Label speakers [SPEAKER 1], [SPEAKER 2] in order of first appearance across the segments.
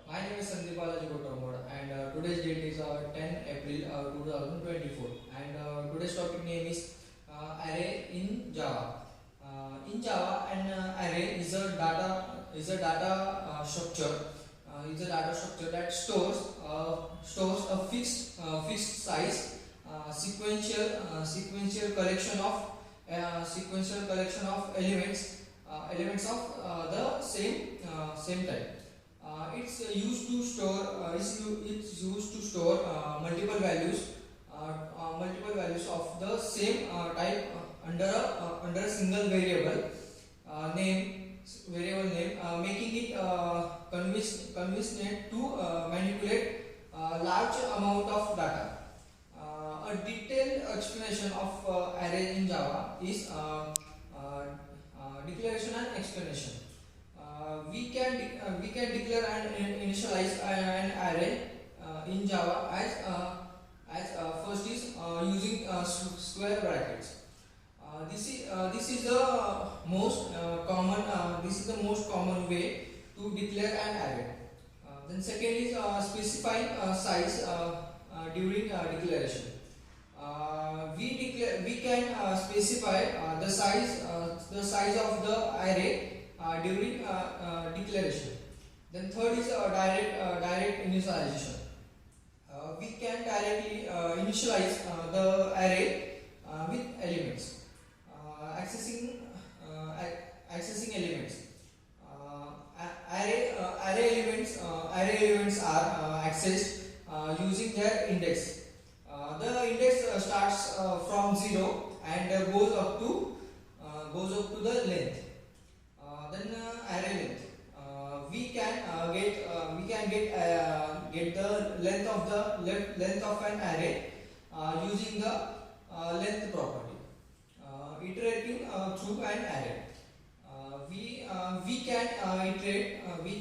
[SPEAKER 1] My name is Sandeep Balaji Gautamod and today's date is 10 April 2024 and today's topic name is array in Java. In Java, an array is a data structure that stores a fixed size sequential collection of elements of the same type. It's used to store multiple values of the same type under a single variable name, making it convenient to manipulate large amount of data. A detailed explanation of array in Java is declaration and explanation. We can declare and initialize an array in Java as first is using square brackets. This is the most common way to declare an array. Then second is specifying size during declaration. We can specify the size of the array during declaration. Then third is direct initialization. We can directly initialize the array with elements. Accessing elements. Array elements are accessed using their index. The index starts from 0 and goes up to the length. Then array length. We can get the length of an array using the length property. Iterating through an array. We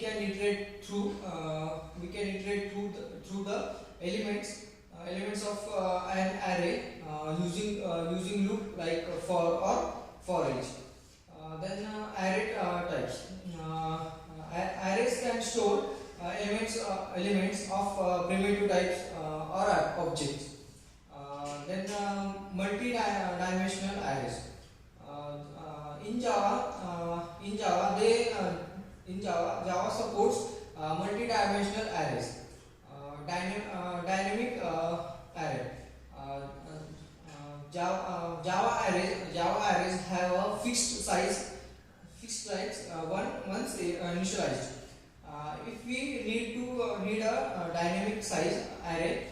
[SPEAKER 1] can iterate through the elements of an array using loop like for each. Then array types. Arrays can store elements of primitive types or objects. Then multi-dimensional arrays. Java supports multi-dimensional arrays. Dynamic array. Java arrays have a fixed size once initialized. If we need a dynamic size array,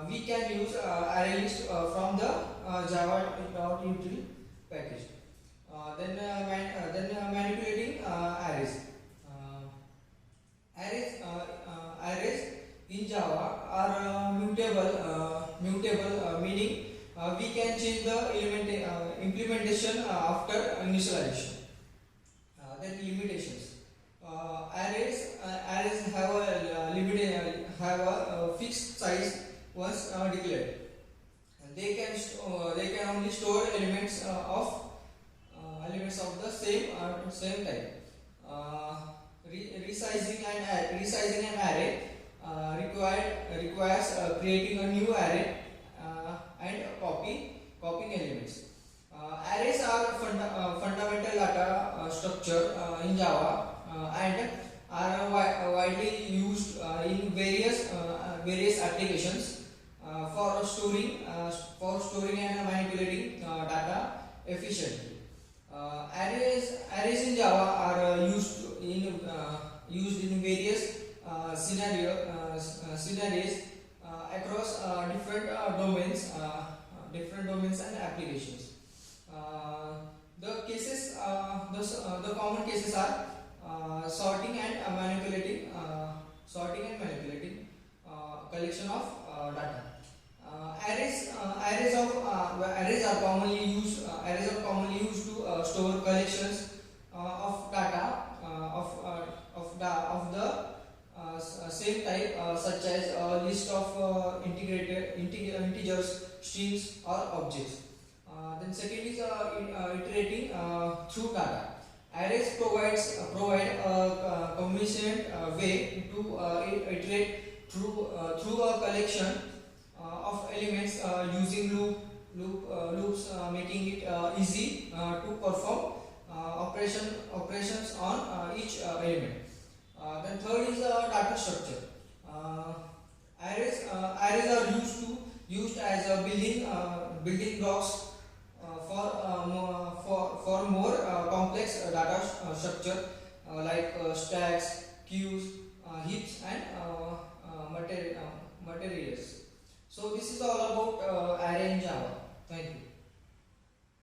[SPEAKER 1] we can use ArrayList from the java.util package. Then manipulating arrays. Arrays in Java are mutable, meaning we can change the implementation after initialization. Then limitations. Arrays have a fixed size once declared. They can only store elements of the same type. Resizing an array requires creating a new array and copying elements. Arrays are fundamental data structure in Java and are widely used in various applications for storing and manipulating data efficiently. Arrays in Java are used in various scenarios across different domains and applications. The common cases are sorting and manipulating collection of data. Arrays are commonly used to store collections of data of the same type, such as a list of integers, strings, or objects. Then second is iterating through data. Arrays provide a promised way to iterate through a collection of elements using loops, making it easy to perform operations on each element. Then third is data structure. Uh, arrays are used as a building blocks for more complex data structure like stacks, queues, heaps, and materials. So this is all about array in Java. Thank you.